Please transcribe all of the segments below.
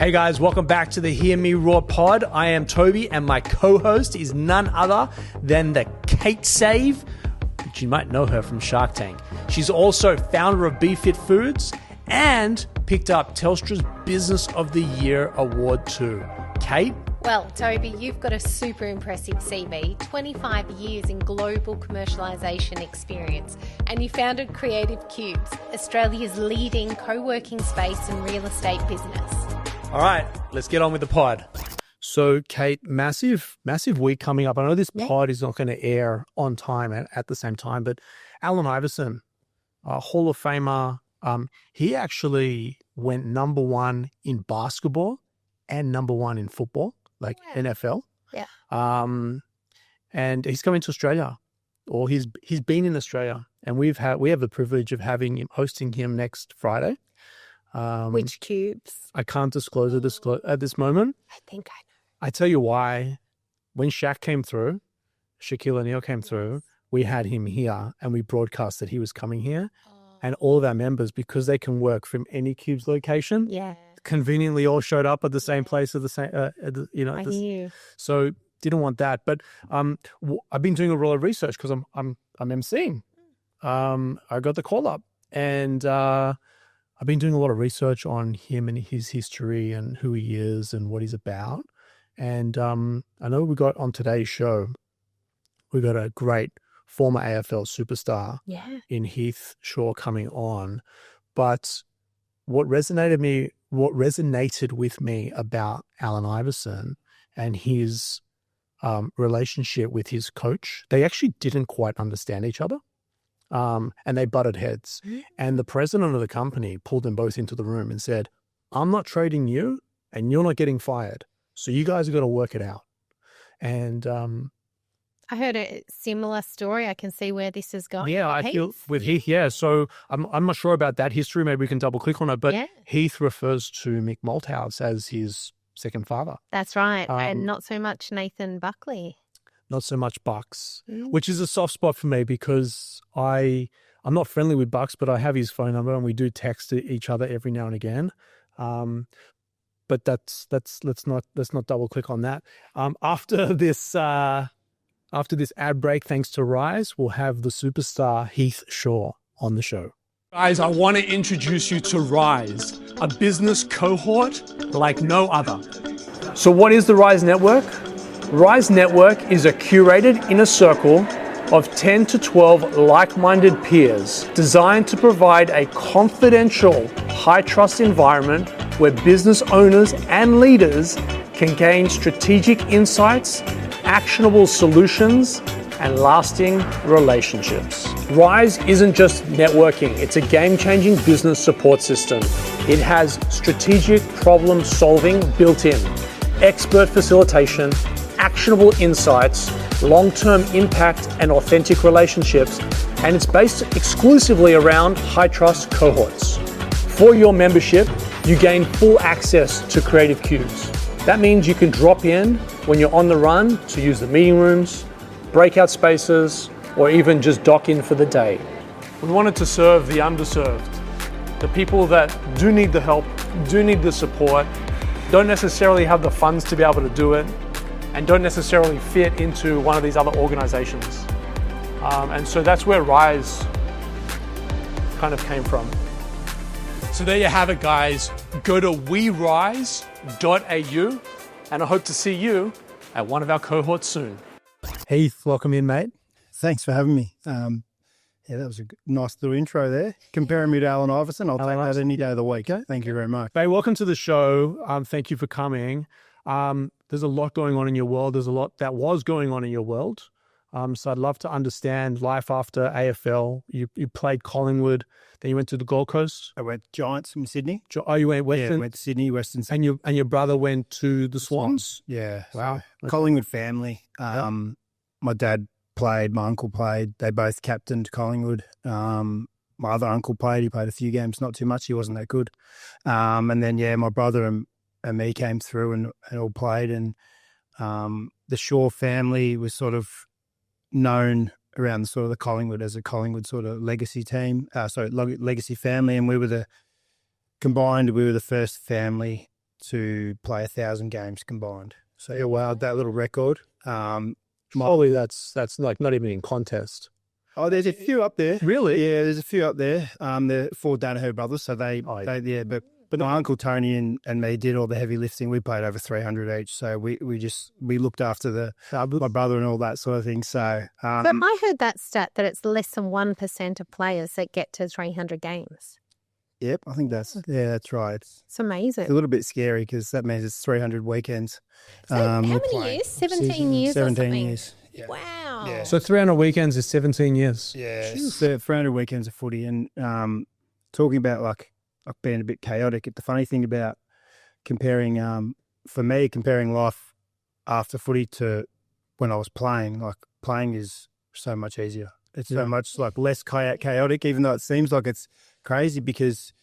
Hey guys, welcome back to the Hear Me Roar pod. I am Tobi and my co-host is none other than the Kate Save, which you might know her from Shark Tank. She's also founder of BeFit Foods and picked up Telstra's Business of the Year award too. Kate? Well, Tobi, you've got a super impressive CV, 25 years in global commercialisation experience, and you founded Creative Cubes, Australia's leading co-working space and real estate business. All right, let's get on with the pod. So, Kate, massive week coming up. I know this pod is not going to air on time at the same time, but Allen Iverson, Hall of Famer, he actually went number one in basketball and number one in football, like NFL. Yeah. And he's coming to Australia, or he's been in Australia, and we have the privilege of hosting him next Friday. Which Cubes? I can't disclose it at this moment. I think I know. I tell you why. When Shaquille O'Neal came through, we had him here and we broadcast that he was coming here. And all of our members, because they can work from any Cubes location, conveniently all showed up at the same place at the same, I knew. So didn't want that. But I've been doing a lot of research because I'm emceeing. I got the call up and I've been doing a lot of research on him and his history and who he is and what he's about. And I know we got on today's show, we got a great former AFL superstar in Heath Shaw coming on. But what resonated with me about Allen Iverson and his relationship with his coach, they actually didn't quite understand each other. And they butted heads. And the president of the company pulled them both into the room and said, I'm not trading you and you're not getting fired. So you guys have got to work it out. And I heard a similar story. I can see where this is going. Yeah, I feel with Heath, So I'm not sure about that history. Maybe we can double click on it. But Heath refers to Mick Malthouse as his second father. That's right. And not so much Nathan Buckley. Not so much Bucks, which is a soft spot for me because I'm not friendly with Bucks, but I have his phone number and we do text each other every now and again. But let's not double click on that. After this ad break, thanks to Rise, we'll have the superstar Heath Shaw on the show. Guys, I want to introduce you to Rise, a business cohort like no other. So what is the Rise Network? Rise Network is a curated inner circle of 10 to 12 like-minded peers designed to provide a confidential, high-trust environment where business owners and leaders can gain strategic insights, actionable solutions, and lasting relationships. Rise isn't just networking, it's a game-changing business support system. It has strategic problem solving built in, expert facilitation, actionable insights, long-term impact and authentic relationships, and it's based exclusively around high-trust cohorts. For your membership, you gain full access to Creative Cubes. That means you can drop in when you're on the run to use the meeting rooms, breakout spaces, or even just dock in for the day. We wanted to serve the underserved, the people that do need the help, do need the support, don't necessarily have the funds to be able to do it, and don't necessarily fit into one of these other organizations. And so that's where Rise kind of came from. So there you have it, guys. Go to werise.au, and I hope to see you at one of our cohorts soon. Heath, welcome in, mate. Thanks for having me. That was a nice little intro there. Comparing me to Allen Iverson, I'll take that any day of the week. Thank you very much. Hey, welcome to the show. Thank you for coming. There's a lot going on in your world. There's a lot that was going on in your world. So I'd love to understand life after AFL. You played Collingwood, then you went to the Gold Coast. I went Giants from Sydney. You went Western? Yeah, went to Sydney, Western Sydney. And your brother went to the Swans? Yeah. Wow. So, Collingwood family. My dad played, my uncle played. They both captained Collingwood. My other uncle played. He played a few games, not too much. He wasn't that good. And then, my brother and me came through and all played. And the Shaw family was sort of known around sort of the Collingwood as a Collingwood sort of legacy team, legacy family. And we were the first family to play 1,000 games combined. So yeah, wow, that little record. Surely that's like not even in contest. Oh, there's a few up there. Really? Yeah, there's a few up there. The 4 Danaher brothers, so they but my uncle Tony and me did all the heavy lifting. We played over 300 each, so we looked after my brother and all that sort of thing. So, but I heard that stat that it's less than 1% of players that get to 300 games. Yep, I think that's right. It's amazing. It's a little bit scary because that means it's 300 weekends. So how many years? 17 years 17 or something? years. Yeah. Wow. Yeah. So 300 weekends is 17 years. Yeah, so 300 weekends of footy. And talking about like being a bit chaotic, the funny thing about comparing life after footy to when I was playing, like playing is so much easier. It's so much like less chaotic, even though it seems like it's crazy because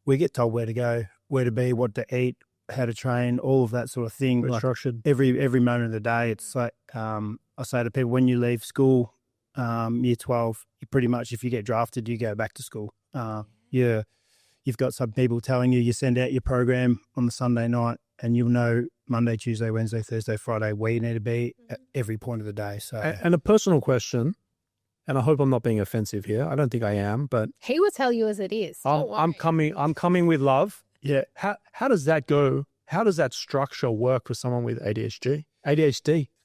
we get told where to go, where to be, what to eat, how to train, all of that sort of thing. Like structured. Every moment of the day, it's like I say to people, when you leave school, year 12, you pretty much, if you get drafted, you go back to school. You've got some people telling you send out your program on the Sunday night and you'll know Monday, Tuesday, Wednesday, Thursday, Friday where you need to be at every point of the day. So, and a personal question, and I hope I'm not being offensive here. I don't think I am, but he will tell you as it is. I'm coming with love. Yeah. How does that go? How does that structure work for someone with ADHD?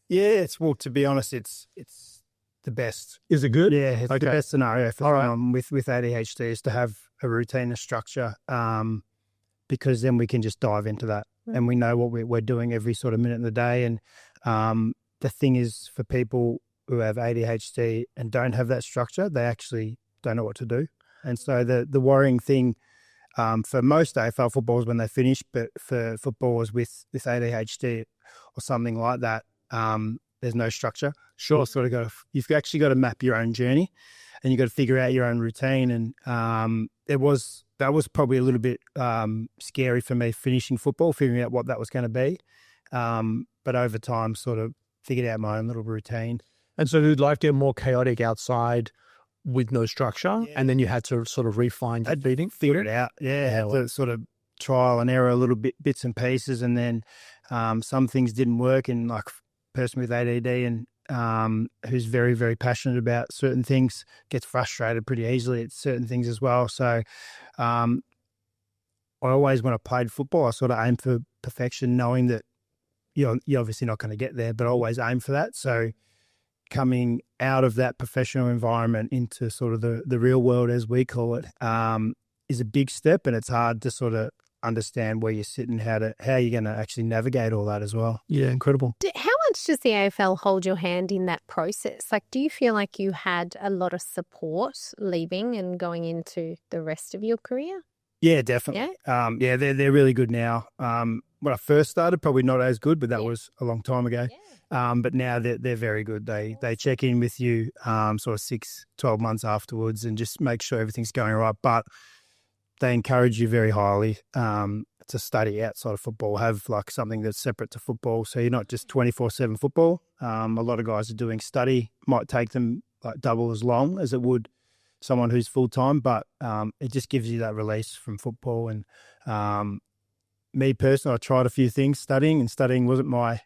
Yeah, to be honest, it's the best. Is it good? Yeah, it's the best scenario for All right. someone with ADHD is to have a routine, a structure, because then we can just dive into that and we know what we're doing every sort of minute of the day. And the thing is, for people who have ADHD and don't have that structure, they actually don't know what to do. And so the worrying thing for most AFL footballers when they finish, but for footballers with ADHD or something like that, there's no structure. Sure. You've actually got to map your own journey and you've got to figure out your own routine. And that was probably a little bit scary for me finishing football, figuring out what that was going to be. But over time, sort of figured out my own little routine. And so did life get more chaotic outside with no structure? Yeah. And then you had to sort of refine your feeding? Figure it out. Yeah. Well, sort of trial and error, a little bits and pieces. And then some things didn't work. And like a person with ADD and who's very, very passionate about certain things gets frustrated pretty easily at certain things as well. So I always, when I played football, I sort of aimed for perfection, knowing that you're obviously not going to get there, but I always aim for that. So coming out of that professional environment into sort of the real world, as we call it, is a big step, and it's hard to sort of understand where you're sitting, how you're going to actually navigate all that as well. Yeah, incredible. How much does the AFL hold your hand in that process? Like, do you feel like you had a lot of support leaving and going into the rest of your career? Yeah, definitely. Yeah, they're really good now. When I first started, probably not as good, but that was a long time ago. Yeah. But now they're very good. They check in with you sort of 6-12 months afterwards and just make sure everything's going right. But they encourage you very highly to study outside of football, have like something that's separate to football. So you're not just 24/7 football. A lot of guys are doing study, might take them like double as long as it would someone who's full-time, but it just gives you that release from football. And me personally, I tried a few things studying, and studying wasn't my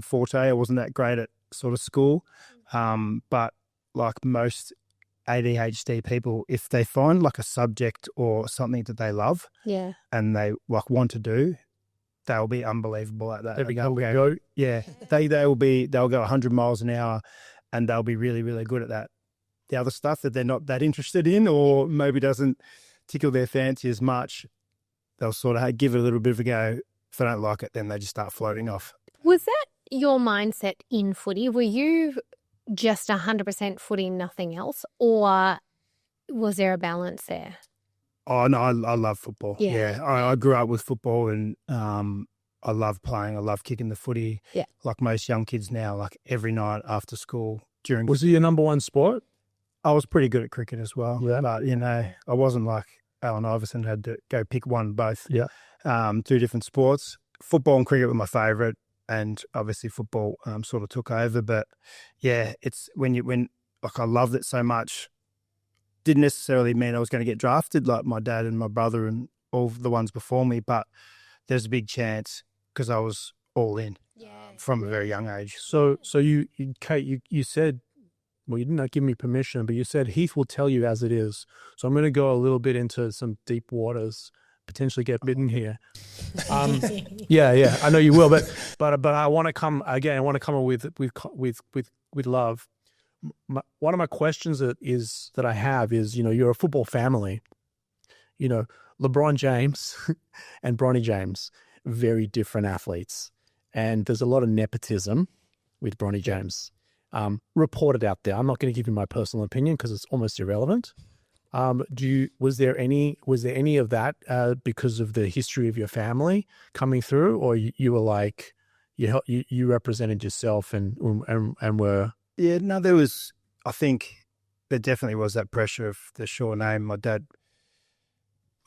forte. I wasn't that great at sort of school. But like most ADHD people, if they find like a subject or something that they love and they like want to do, they'll be unbelievable at that. They'll go 100 miles an hour and they'll be really, really good at that. The other stuff that they're not that interested in or maybe doesn't tickle their fancy as much, they'll sort of give it a little bit of a go. If they don't like it, then they just start floating off. Was that your mindset in footy? Were you just 100% footy, nothing else? Or was there a balance there? Oh, no, I love football. Yeah. I grew up with football and I love playing. I love kicking the footy. Yeah. Like most young kids now, like every night after school. Was it your number one sport? I was pretty good at cricket as well. Yeah. But, I wasn't like Allen Iverson, had to go pick one, both. Yeah. 2 different sports. Football and cricket were my favourite, and obviously football sort of took over. But yeah, it's when I loved it so much, didn't necessarily mean I was going to get drafted like my dad and my brother and all the ones before me. But there's a big chance because I was all in from a very young age. So Kate, you said, well, you didn't give me permission, but you said Heath will tell you as it is. So I'm going to go a little bit into some deep waters, potentially get bitten here. Yeah, I know you will, but I want to come again. I want to come with love. One of my questions that I have is, you're a football family. LeBron James and Bronny James, very different athletes, and there's a lot of nepotism with Bronny James. Reported out there. I'm not going to give you my personal opinion because it's almost irrelevant. Was there any of that because of the history of your family coming through, or you were like you represented yourself and were? Yeah, no, there was. I think there definitely was that pressure of the Shaw name. My dad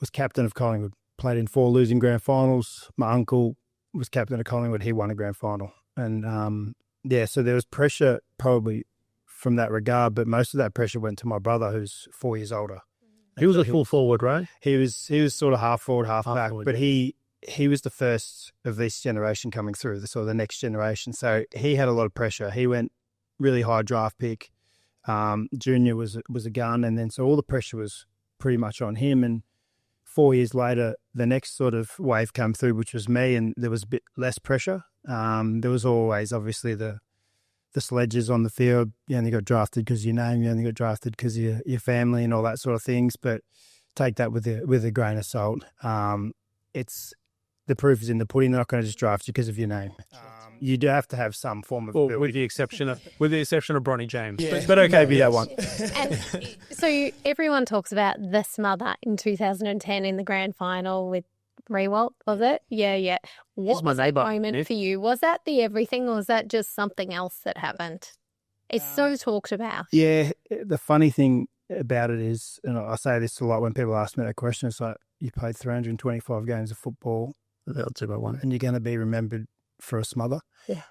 was captain of Collingwood, played in 4 losing grand finals. My uncle was captain of Collingwood. He won a grand final, and so there was pressure probably from that regard, but most of that pressure went to my brother, who's 4 years older. He was a full forward, right? He was sort of half forward, half back, forward, but he was the first of this generation coming through, the next generation. So he had a lot of pressure. He went really high draft pick. Junior was a gun, and then so all the pressure was pretty much on him. And 4 years later, the next sort of wave came through, which was me, and there was a bit less pressure. There was always obviously the sledges on the field. You only got drafted because of your name. You only got drafted because of your family and all that sort of things. But take that with a grain of salt. It's the proof is in the pudding. They're not going to just draft you because of your name. You do have to have some form of with the exception of Bronny James. Yeah. But okay, be that one. And so everyone talks about the Smother in 2010 in the grand final with Rewalt, was it? Yeah. What was the moment for you? Was that the everything, or was that just something else that happened? It's so talked about. Yeah, the funny thing about it is, and I say this a lot when people ask me that question, it's like, you played 325 games of football, and you're going to be remembered for a smother,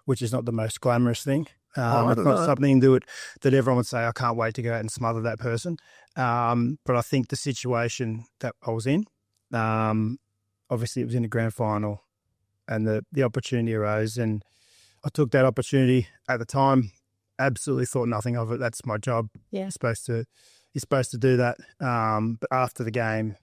which is not the most glamorous thing. It's not something that everyone would say, I can't wait to go out and smother that person. But I think the situation that I was in, obviously it was in a grand final, and the opportunity arose, and I took that opportunity at the time. Absolutely thought nothing of it. That's my job. Yeah. You're supposed to do that. But after the game,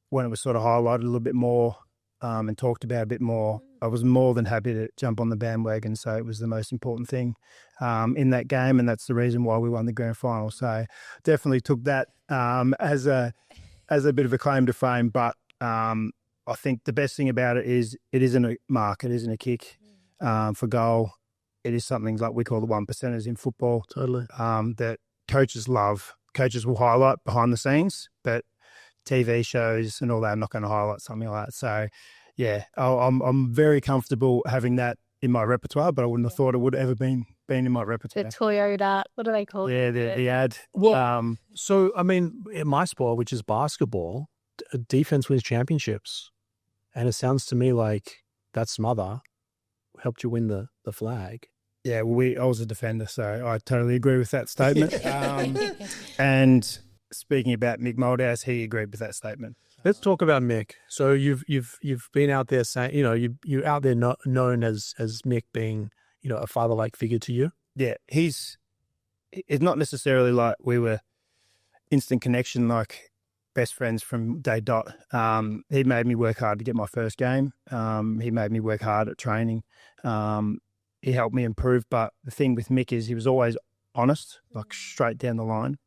when it was sort of highlighted a little bit more and talked about a bit more, I was more than happy to jump on the bandwagon. So it was the most important thing in that game, and that's the reason why we won the grand final. So definitely took that as a bit of a claim to fame. But I think the best thing about it is it isn't a mark, it isn't a kick for goal. It is something like we call the 1%ers in football. Totally. That coaches love. Coaches will highlight behind the scenes, but TV shows and all that, I'm not going to highlight something like that. So, yeah, I'm very comfortable having that in my repertoire, but I wouldn't have thought it would have ever been in my repertoire. The Toyota, what do they call it? Yeah, the ad. Well, so, I mean, in my sport, which is basketball, defense wins championships. And it sounds to me like that Smother helped you win the flag. Yeah, well, I was a defender, so I totally agree with that statement. And speaking about Mick Moldhouse, he agreed with that statement. Let's talk about Mick. So you've been out there saying, you're out there known as Mick being, a father-like figure to you. Yeah, it's not necessarily like we were instant connection, like best friends from day dot. He made me work hard to get my first game. He made me work hard at training. He helped me improve. But the thing with Mick is he was always honest, like straight down the line.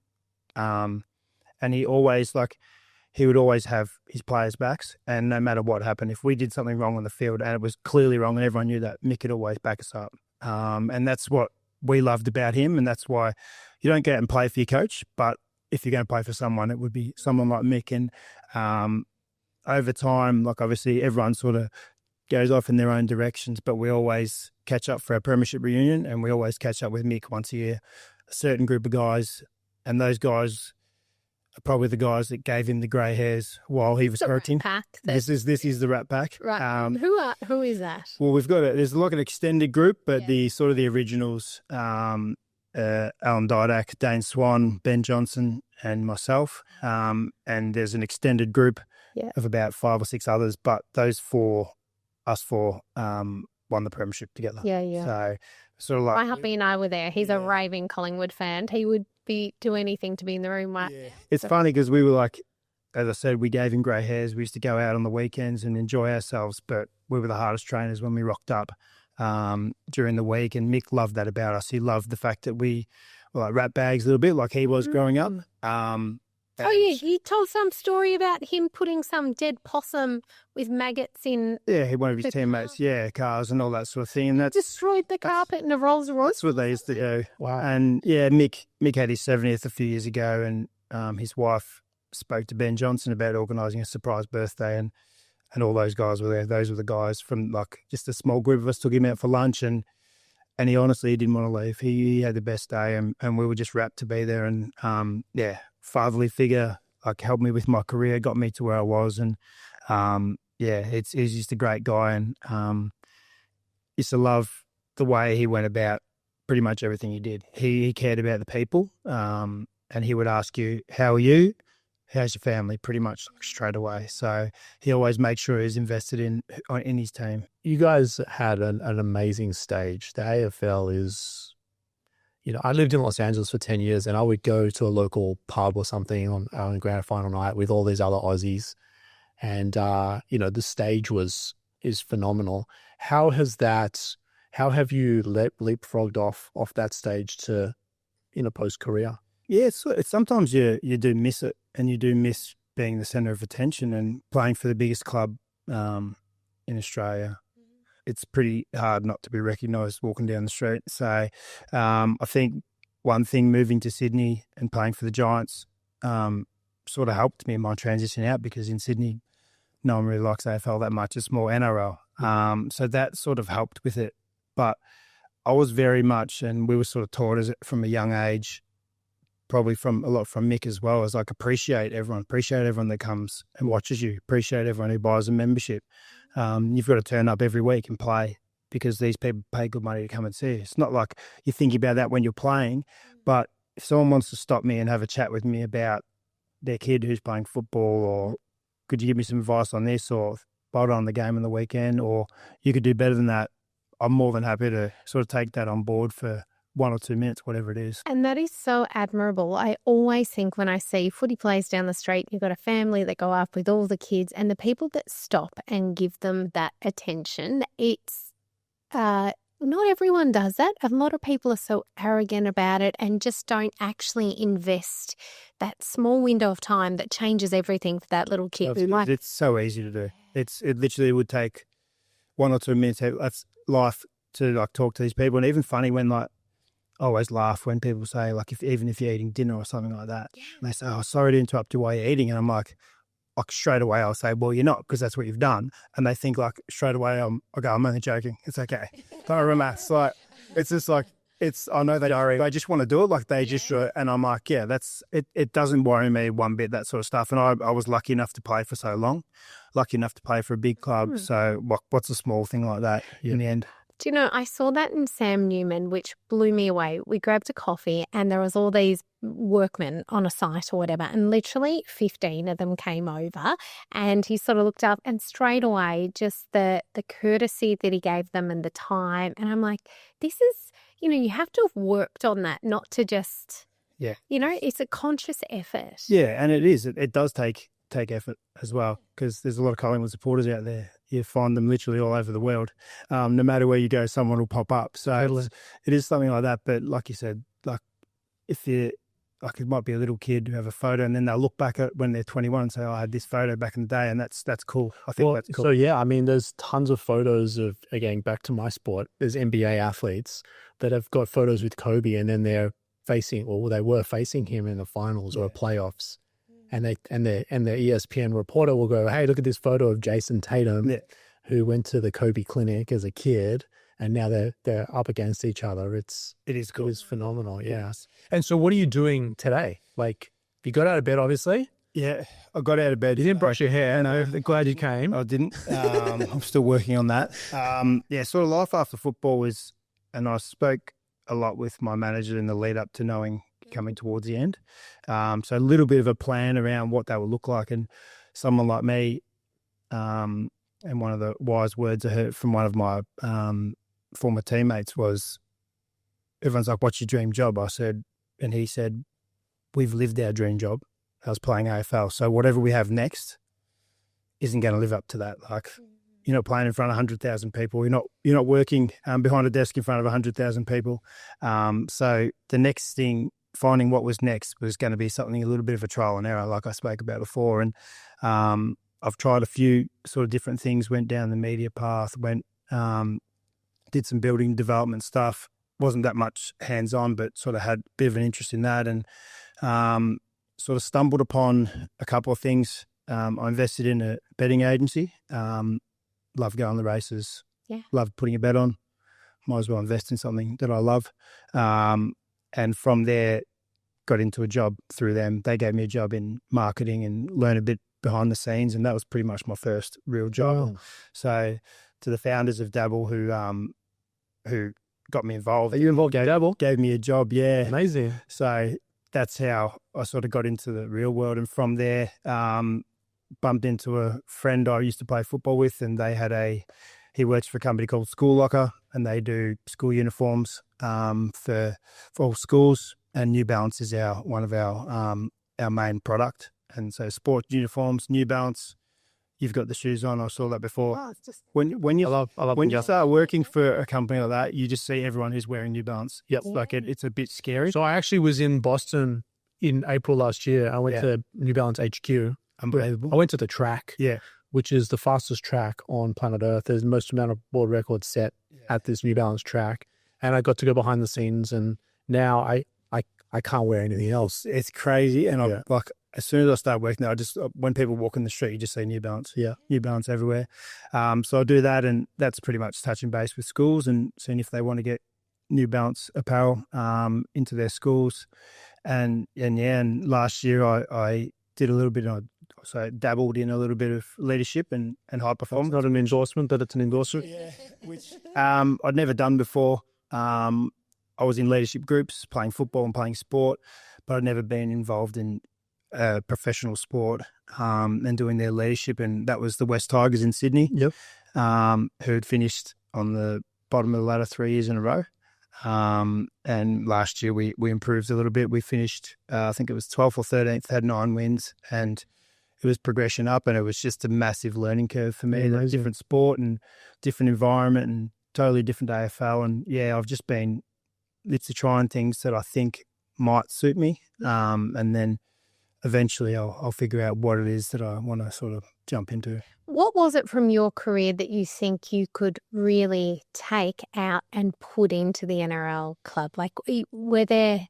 And he would always have his players' backs. And no matter what happened, if we did something wrong on the field and it was clearly wrong and everyone knew that, Mick would always back us up. And that's what we loved about him. And that's why you don't go out and play for your coach, but if you're going to play for someone, it would be someone like Mick. And over time, like obviously everyone sort of goes off in their own directions, but we always catch up for our premiership reunion, and we always catch up with Mick once a year, a certain group of guys. And those guys are probably the guys that gave him the grey hairs while he was hurting. This is the Rat Pack. Right. Who is that? Well, there's like an extended group, but the originals, Alan Didak, Dane Swan, Ben Johnson, and myself. And there's an extended group of about 5 or 6 others, but those 4 us four won the premiership together. Yeah, yeah. So sort of like My hubby and I were there. He's a raving Collingwood fan. He would do anything to be in the room. Right? Yeah. It's funny because we were like, as I said, we gave him grey hairs. We used to go out on the weekends and enjoy ourselves, but we were the hardest trainers when we rocked up during the week. And Mick loved that about us. He loved the fact that we were like rat bags a little bit, like he was growing up. Oh, yeah. He told some story about him putting some dead possum with maggots in. Yeah, one of his teammates, cars and all that sort of thing. And that's Destroyed the carpet in a Rolls Royce. That's what they used to do. Wow. And yeah, Mick had his 70th a few years ago, and his wife spoke to Ben Johnson about organising a surprise birthday, and all those guys were there. Those were the guys from like just a small group of us took him out for lunch, and he honestly didn't want to leave. He had the best day, and we were just rapt to be there. And fatherly figure, like helped me with my career, got me to where I was, and he's just a great guy, and used to love the way he went about pretty much everything he did. He cared about the people, and he would ask you, "How are you? How's your family?" Pretty much straight away. So he always made sure he was invested in his team. You guys had an amazing stage. The AFL is, I lived in Los Angeles for 10 years, and I would go to a local pub or something on grand final night with all these other Aussies. And, the stage is phenomenal. How have you leapfrogged off that stage to, post-career? Yeah, it's sometimes you do miss it, and you do miss being the centre of attention and playing for the biggest club in Australia. It's pretty hard not to be recognised walking down the street. So I think one thing, moving to Sydney and playing for the Giants sort of helped me in my transition out, because in Sydney, no one really likes AFL that much. It's more NRL. So that sort of helped with it. But I was very much, and we were sort of taught from a young age, probably from Mick as well, as like appreciate everyone that comes and watches you, appreciate everyone who buys a membership. You've got to turn up every week and play, because these people pay good money to come and see you. It's not like you think about that when you're playing, but if someone wants to stop me and have a chat with me about their kid who's playing football, or could you give me some advice on this, or bolt on the game on the weekend, or you could do better than that, I'm more than happy to sort of take that on board for 1 or 2 minutes, whatever it is. And that is so admirable. I always think when I see footy players down the street, you've got a family that go up with all the kids, and the people that stop and give them that attention, it's not everyone does that. A lot of people are so arrogant about it and just don't actually invest that small window of time that changes everything for that little kid. It's so easy to do. It literally would take 1 or 2 minutes. That's life, to like talk to these people. And even funny when I always laugh when people say, like, even if you're eating dinner or something like that, and they say, "Oh, sorry to interrupt you while you're eating," and I'm like straight away I'll say, "Well, you're not, because that's what you've done." And they think like straight away I'm only joking. It's okay. Don't remember. Like, it's just like, I know they just want to do it, like they just do it. And I'm like, yeah, that's it. It doesn't worry me one bit, that sort of stuff. And I was lucky enough to play for so long, lucky enough to play for a big club. So what's a small thing like that in the end? Do you know, I saw that in Sam Newman, which blew me away. We grabbed a coffee and there was all these workmen on a site or whatever, and literally 15 of them came over, and he sort of looked up, and straight away just the courtesy that he gave them and the time. And I'm like, this is, you have to have worked on that, not to just, it's a conscious effort. Yeah, and it is. It does take effort as well, because there's a lot of Collingwood supporters out there. You find them literally all over the world. No matter where you go, someone will pop up. So it is something like that. But like you said, like if you like, it might be a little kid who have a photo, and then they'll look back at when they're 21 and say, "Oh, I had this photo back in the day," and that's cool. I think that's cool. So yeah, I mean, there's tons of photos of, again, back to my sport, there's NBA athletes that have got photos with Kobe, and then they were facing him in the finals or playoffs. And the ESPN reporter will go, "Hey, look at this photo of Jason Tatum, who went to the Kobe Clinic as a kid, and now they're up against each other." It is cool. It is phenomenal, yes. And so, what are you doing today? Like, you got out of bed, obviously. Yeah, I got out of bed. You didn't brush your hair. No, glad you came. I didn't. I'm still working on that. Sort of life after football is, and I spoke a lot with my manager in the lead up to knowing coming towards the end. So a little bit of a plan around what that will look like. And someone like me, and one of the wise words I heard from one of my former teammates was, everyone's like, what's your dream job? I said, and he said, we've lived our dream job. I was playing AFL. So whatever we have next isn't going to live up to that. Like, you're not playing in front of 100,000 people. You're not working behind a desk in front of 100,000 people. So the next thing, finding what was next, was going to be something a little bit of a trial and error, like I spoke about before. And I've tried a few sort of different things, went down the media path, did some building development stuff. Wasn't that much hands-on, but sort of had a bit of an interest in that, and sort of stumbled upon a couple of things. I invested in a betting agency. Love going to races. Yeah. Love putting a bet on. Might as well invest in something that I love. And from there, got into a job through them. They gave me a job in marketing and learned a bit behind the scenes, and that was pretty much my first real job. Wow. So to the founders of Dabble who got me involved. Are you involved in Dabble? Gave me a job, yeah. Amazing. So that's how I sort of got into the real world. And from there, bumped into a friend I used to play football with, and he works for a company called School Locker, and they do school uniforms for all schools. And New Balance is one of our main product. And so sport uniforms, New Balance. You've got the shoes on. I saw that before. Oh, it's just When you you start working for a company like that, you just see everyone who's wearing New Balance. Yep. Like it's a bit scary. So I actually was in Boston in April last year. I went to New Balance HQ. Unbelievable. I went to the track, Yeah. which is the fastest track on planet Earth. There's the most amount of world records set at this New Balance track. And I got to go behind the scenes, and now I can't wear anything else. It's crazy. And I'm like, as soon as I start working there, when people walk in the street, you just see New Balance. Yeah. New Balance everywhere. So I do that, and that's pretty much touching base with schools and seeing if they want to get New Balance apparel into their schools. And last year I did a little bit dabbled in a little bit of leadership and high performance. It's not an endorsement, but it's an endorsement. Yeah, which I'd never done before. I was in leadership groups, playing football and playing sport, but I'd never been involved in professional sport and doing their leadership. And that was the West Tigers in Sydney, Yep. who had finished on the bottom of the ladder 3 years in a row. And last year we improved a little bit. We finished, I think it was 12th or 13th, had 9 wins, and it was progression up, and it was just a massive learning curve for me. Amazing. Different sport and different environment and totally different AFL. And yeah, I've just been literally trying things that I think might suit me. And then eventually I'll figure out what it is that I want to sort of jump into. What was it from your career that you think you could really take out and put into the NRL club? Like, were there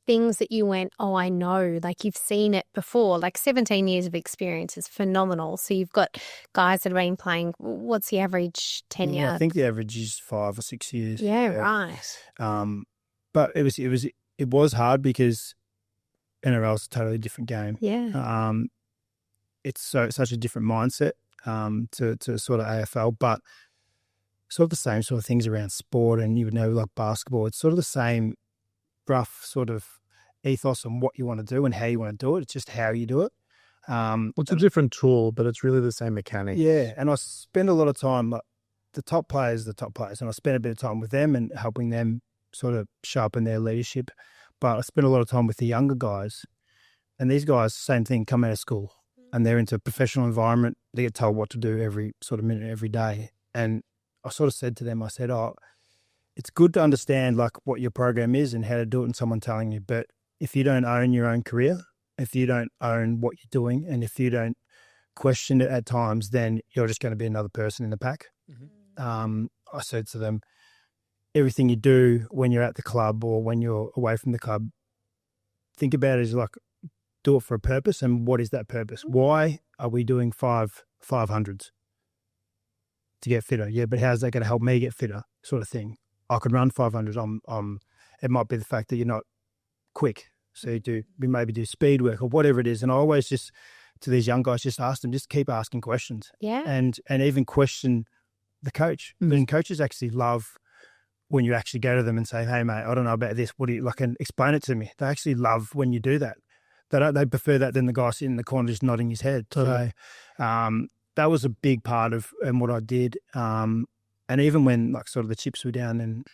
things that you went, oh, I know, like you've seen it before? Like 17 years of experience is phenomenal. So you've got guys that have been playing, what's the average tenure? Yeah, I think the average is 5 or 6 years. Yeah, right. But it was hard because NRL is a totally different game. Yeah. It's such a different mindset to sort of AFL, but sort of the same sort of things around sport, and you would know like basketball. It's sort of the same rough sort of ethos on what you want to do and how you want to do it. It's just how you do it. It's a different tool, but it's really the same mechanic. Yeah, and I spend a lot of time, like the top players, and I spend a bit of time with them and helping them sort of sharpen their leadership. But I spend a lot of time with the younger guys, and these guys, same thing, come out of school and they're into a professional environment. They get told what to do every sort of minute, every day. And I sort of said to them, I said, it's good to understand like what your program is and how to do it and someone telling you. But if you don't own your own career, if you don't own what you're doing, and if you don't question it at times, then you're just going to be another person in the pack. Mm-hmm. I said to them, everything you do when you're at the club or when you're away from the club, think about it as like, do it for a purpose. And what is that purpose? Why are we doing 500s? To get fitter. Yeah, but how's that going to help me get fitter? Sort of thing. I could run 500s. It might be the fact that you're not quick. So we maybe do speed work or whatever it is. And I always just, to these young guys, just ask them, just keep asking questions. Yeah. And even question the coach. Mm-hmm. And coaches actually love when you actually go to them and say, hey, mate, I don't know about this. What do you like? And explain it to me. They actually love when you do that. They prefer that than the guy sitting in the corner just nodding his head. Totally. So that was a big part of what I did. And even when like sort of the chips were down and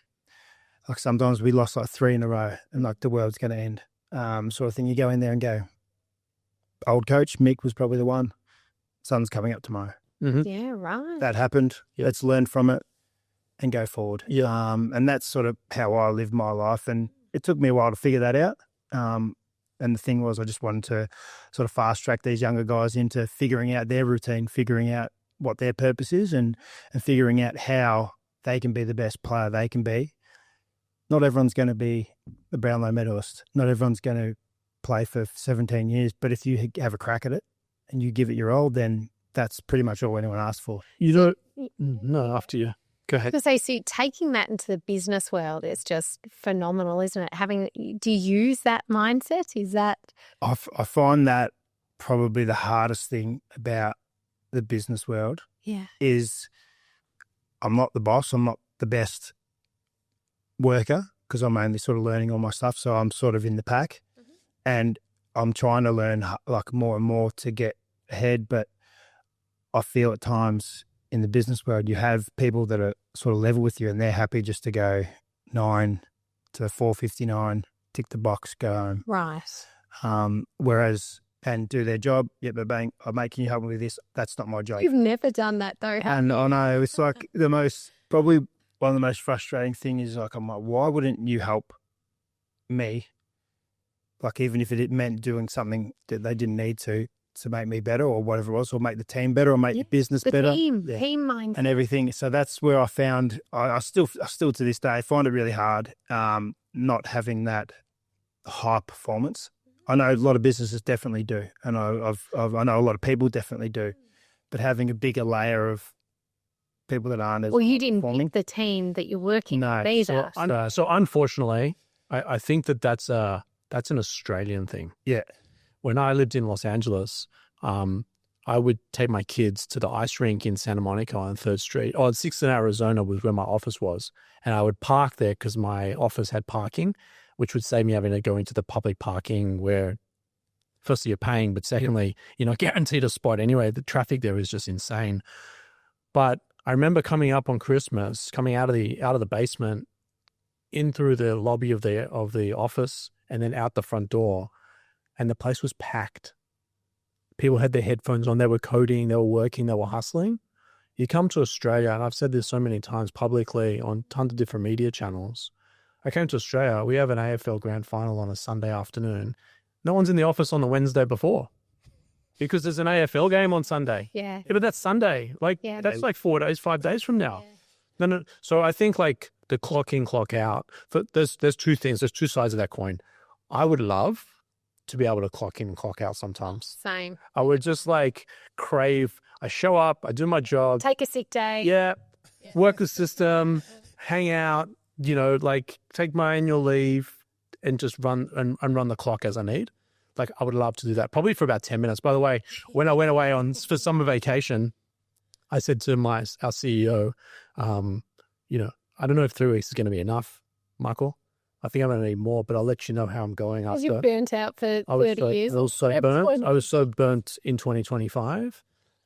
like sometimes we lost like 3 in a row and like the world's going to end, sort of thing. You go in there and go, old coach, Mick was probably the one. Sun's coming up tomorrow. Mm-hmm. Yeah, right. That happened. Yep. Let's learn from it and go forward. Yeah. And that's sort of how I lived my life. And it took me a while to figure that out. And the thing was, I just wanted to sort of fast track these younger guys into figuring out their routine, figuring out what their purpose is and figuring out how they can be the best player they can be. Not everyone's going to be a Brownlow medalist. Not everyone's going to play for 17 years. But if you have a crack at it and you give it your all, then that's pretty much all anyone asks for. No, after you. Go ahead. So taking that into the business world is just phenomenal, isn't it? Do you use that mindset? Is that? I find that probably the hardest thing about the business world is I'm not the boss. I'm not the best worker because I'm only sort of learning all my stuff. So I'm sort of in the pack and I'm trying to learn like more and more to get ahead. But I feel at times in the business world, you have people that are sort of level with you and they're happy just to go 9 to 4:59, tick the box, go home. Right. Whereas, and do their job, but bang, oh, mate, can you help me with this? That's not my job. You've never done that though, have And you? I know, it's like probably one of the most frustrating things is like, I'm like, why wouldn't you help me? Like, even if it meant doing something that they didn't need to make me better or whatever it was, or make the team better or make the business better. Team mindset. And everything. So that's where I found, I still to this day find it really hard not having that high performance. I know a lot of businesses definitely do. And I know a lot of people definitely do. But having a bigger layer of people that aren't as well, you didn't performing. pick the team that you're working with either. So unfortunately, I think that's an Australian thing. Yeah. When I lived in Los Angeles, I would take my kids to the ice rink in Santa Monica on 3rd Street. Oh, 6th in Arizona was where my office was. And I would park there because my office had parking, which would save me having to go into the public parking where, firstly, you're paying, but secondly, you're not guaranteed a spot anyway. The traffic there is just insane. But I remember coming up on Christmas, coming out of the basement, in through the lobby of the office, and then out the front door. And the place was packed. People had their headphones on. They were coding. They were working. They were hustling. You come to Australia, and I've said this so many times publicly on tons of different media channels. I came to Australia. We have an AFL grand final on a Sunday afternoon. No one's in the office on the Wednesday before because there's an AFL game on Sunday. Yeah. But that's Sunday. That's like 4 days, 5 days from now. Yeah. No. So I think like the clock in, clock out. There's two things. There's two sides of that coin. I would love to be able to clock in and clock out sometimes. Same. I would just crave, I show up, I do my job. Take a sick day. Yeah. Work the system, hang out, take my annual leave and just run the clock as I need. I would love to do that, probably for about 10 minutes. By the way, when I went away for summer vacation, I said to our CEO, I don't know if 3 weeks is going to be enough, Michael. I think I'm going to need more, but I'll let you know how I'm going after. You burnt out for 30 years. I was so burnt. I was so burnt in 2025.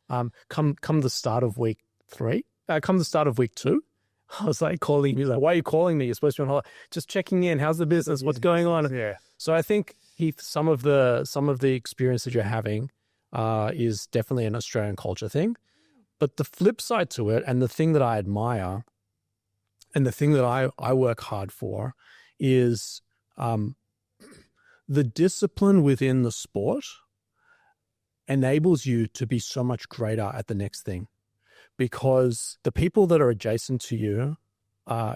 Come the start of week 3, come the start of week 2, I was calling me, why are you calling me? You're supposed to be on holiday. Just checking in. How's the business? What's going on? Yeah. So I think, Heath, some of the experience that you're having is definitely an Australian culture thing. But the flip side to it, and the thing that I admire, and the thing that I work hard for, is the discipline within the sport enables you to be so much greater at the next thing, because the people that are adjacent to you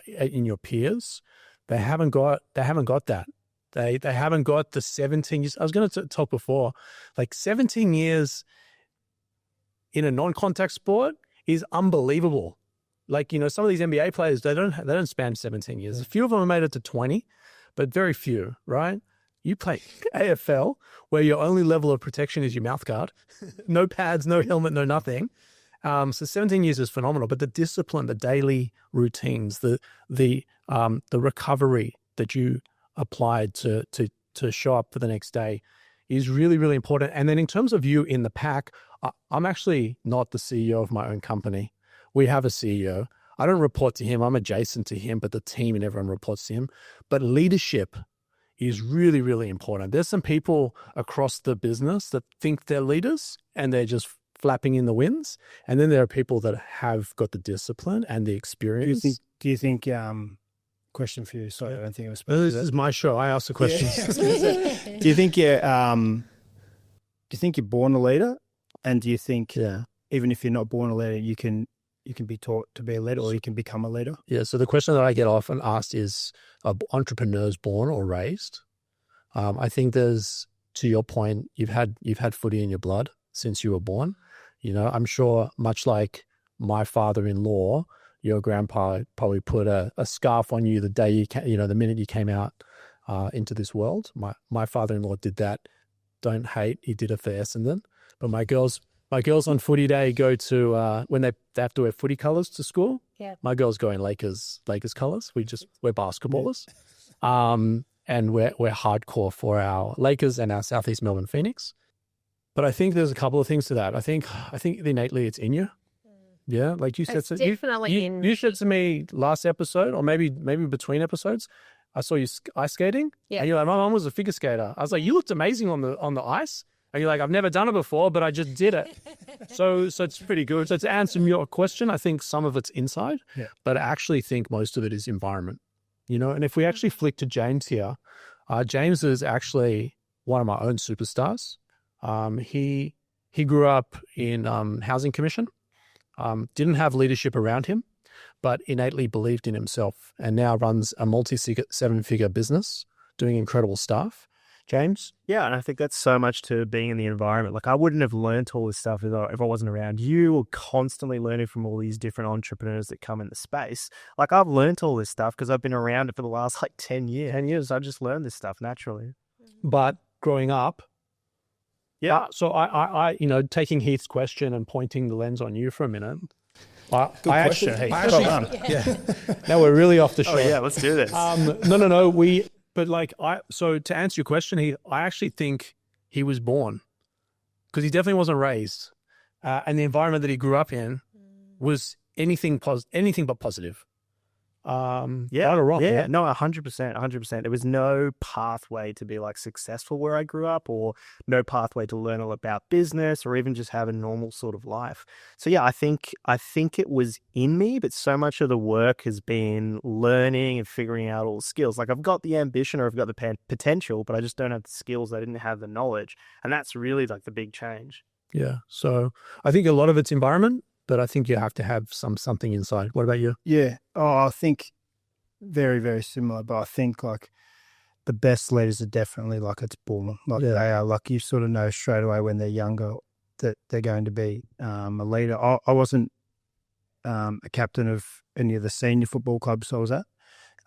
in your peers, they haven't got that. They haven't got the 17 years. I was going to talk before, 17 years in a non-contact sport is unbelievable. Some of these NBA players, they don't span 17 years. A few of them have made it to 20, but very few, right? You play AFL where your only level of protection is your mouth guard. No pads, no helmet, no nothing. So 17 years is phenomenal, but the discipline, the daily routines, the recovery that you applied to show up for the next day is really, really important. And then in terms of you in the pack, I'm actually not the CEO of my own company. We have a CEO. I don't report to him. I'm adjacent to him, but the team and everyone reports to him. But leadership is really, really important. There's some people across the business that think they're leaders and they're just flapping in the winds. And then there are people that have got the discipline and the experience. Do you think question for you. Sorry, I don't think it was. This is my show. I ask the questions. Yeah. Do you think you're born a leader? And do you think even if you're not born a leader, you can be taught to be a leader, or you can become a leader? Yeah. So the question that I get often asked is, are entrepreneurs born or raised? I think there's, to your point, you've had footy in your blood since you were born. You know, I'm sure much like my father-in-law, your grandpa probably put a scarf on you the day the minute you came out into this world. My father-in-law did that. Don't hate, he did it for Essendon. But my girls on footy day go to when they have to wear footy colours to school. Yeah. My girls go in Lakers colours. We're basketballers, and we're hardcore for our Lakers and our Southeast Melbourne Phoenix. But I think there's a couple of things to that. I think innately it's in you. Yeah, like you said, It's definitely in. You said to me last episode, or maybe between episodes, I saw you ice skating. Yeah. And you're like, my mom was a figure skater. I was like, you looked amazing on the ice. And you're like, I've never done it before, but I just did it. So it's pretty good. So to answer your question, I think some of it's inside, but I actually think most of it is environment. You know, and if we actually flick to James here, James is actually one of my own superstars. He grew up in housing commission. Didn't have leadership around him, but innately believed in himself, and now runs a multi-seven-figure business doing incredible stuff. James? Yeah, and I think that's so much to being in the environment. Like, I wouldn't have learned all this stuff if I wasn't around. You were constantly learning from all these different entrepreneurs that come in the space. Like, I've learned all this stuff because I've been around it for the last 10 years. 10 years, I just learned this stuff naturally. But growing up, so I taking Heath's question and pointing the lens on you for a minute. Good question, Heath. Now we're really off the show. Oh yeah, let's do this. No. So to answer your question, I actually think he was born, because he definitely wasn't raised, and the environment that he grew up in was anything but positive. Right or wrong? Yeah, no, 100%. There was no pathway to be like successful where I grew up, or no pathway to learn all about business, or even just have a normal sort of life. So yeah, I think it was in me, but so much of the work has been learning and figuring out all the skills. Like, I've got the ambition, or I've got the potential, but I just don't have the skills. I didn't have the knowledge, and that's really like the big change. Yeah. So I think a lot of it's environment, but I think you have to have something inside. What about you? Yeah. Oh, I think very, very similar. But I think like the best leaders are definitely like it's born. Like they are. Like, you sort of know straight away when they're younger that they're going to be a leader. I wasn't a captain of any of the senior football clubs I was at.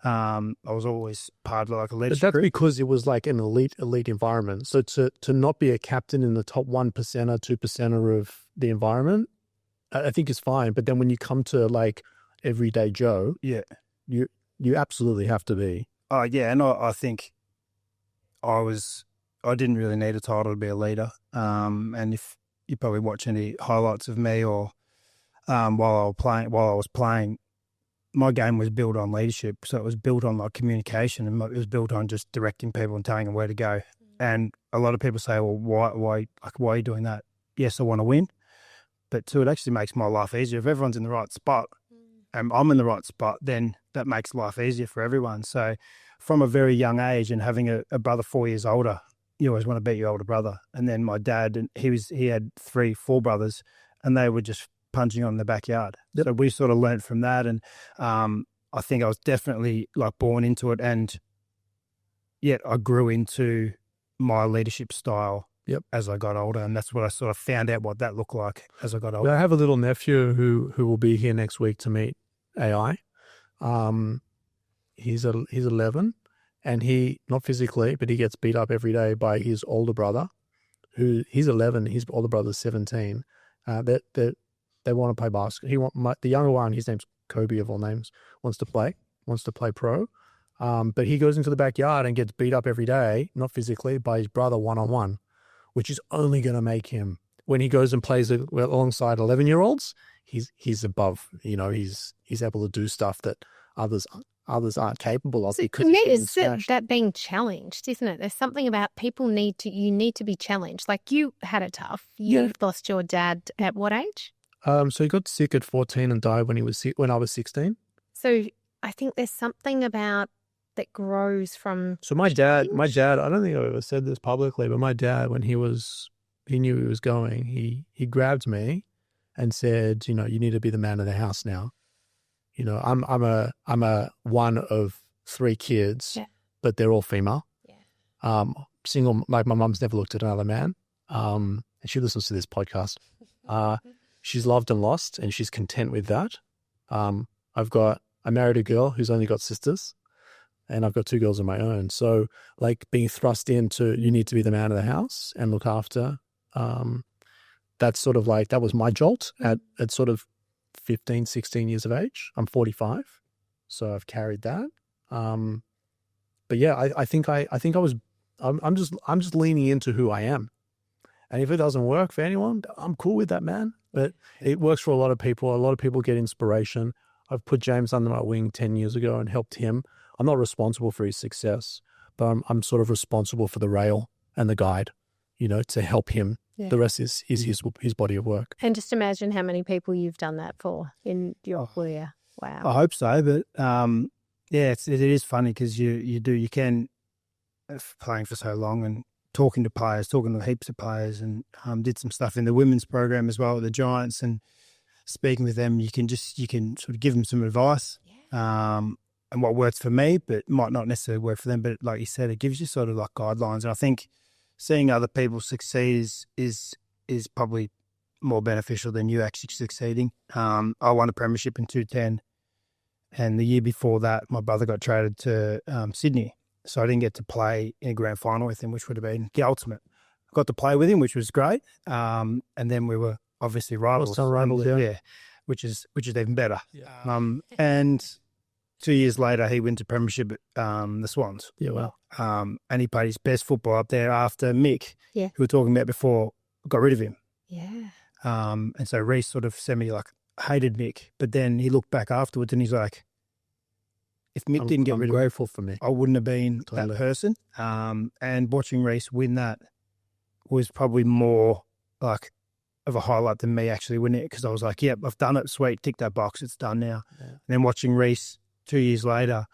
I was always part of like a leadership But that's group. because it was like an elite environment. So to not be a captain in the top 1%, 2% of the environment, I think is fine. But then when you come to like everyday Joe, you absolutely have to be. Oh yeah, and I think I didn't really need a title to be a leader. And if you probably watch any highlights of me or while I was playing, my game was built on leadership. So it was built on like communication, and it was built on just directing people and telling them where to go. And a lot of people say, well, why are you doing that? Yes, I want to win. But two, it actually makes my life easier. If everyone's in the right spot and I'm in the right spot, then that makes life easier for everyone. So from a very young age, and having a brother 4 years older, you always want to beat your older brother. And then my dad, and he had 4 brothers, and they were just punching on in the backyard. So we sort of learnt from that. And I think I was definitely like born into it, and yet I grew into my leadership style as I got older, and that's what I sort of found out what that looked like as I got older. I have a little nephew who will be here next week to meet AI. He's 11, and he, not physically, but he gets beat up every day by his older brother, who he's 11, his older brother's 17. They want to play basketball. The younger one, his name's Kobe of all names, wants to play pro. But he goes into the backyard and gets beat up every day, not physically, by his brother one-on-one. which is only going to make him, when he goes and plays alongside 11-year-olds, he's above, he's able to do stuff that others aren't capable of. For me, it's that being challenged, isn't it? There's something about you need to be challenged. Like you had it tough. You lost your dad at what age? So he got sick at 14 and died when I was 16. So I think there's something about that grows from. So my dad, I don't think I've ever said this publicly, but my dad, when he knew he was going, he grabbed me and said, you need to be the man of the house now. I'm a one of 3 kids, but they're all female. Yeah. Single, like my mum's never looked at another man. And she listens to this podcast. She's loved and lost, and she's content with that. I married a girl who's only got sisters, and I've got 2 girls of my own. So like being thrust into, you need to be the man of the house and look after. That's sort of like, that was my jolt at sort of 15, 16 years of age. I'm 45, so I've carried that. But yeah, I'm just leaning into who I am. And if it doesn't work for anyone, I'm cool with that, man. But it works for a lot of people. A lot of people get inspiration. I've put James under my wing 10 years ago and helped him. I'm not responsible for his success, but I'm sort of responsible for the rail and the guide, to help him. Yeah. The rest is his body of work. And just imagine how many people you've done that for in your career. Wow. I hope so, but it is funny because you can, playing for so long and talking to heaps of players, and did some stuff in the women's program as well at the Giants, and speaking with them, you can sort of give them some advice, and what works for me, but might not necessarily work for them. But like you said, it gives you sort of like guidelines, and I think seeing other people succeed is probably more beneficial than you actually succeeding. I won a premiership in 2010, and the year before that, my brother got traded to Sydney. So I didn't get to play in a grand final with him, which would have been the ultimate. I got to play with him, which was great. And then we were obviously rivals. Yeah, which is even better. Yeah. And 2 years later, he went to premiership at the Swans. Yeah, well. And he played his best football up there after Mick, who we were talking about before, got rid of him. Yeah. And so Reece sort of hated Mick, but then he looked back afterwards and he's like, if Mick didn't get rid of me, grateful for me, I wouldn't have been that person. And watching Reece win that was probably more like of a highlight than me actually winning it, because I was like, yep, I've done it, sweet, tick that box, it's done now. Yeah. And then watching Reece 2 years later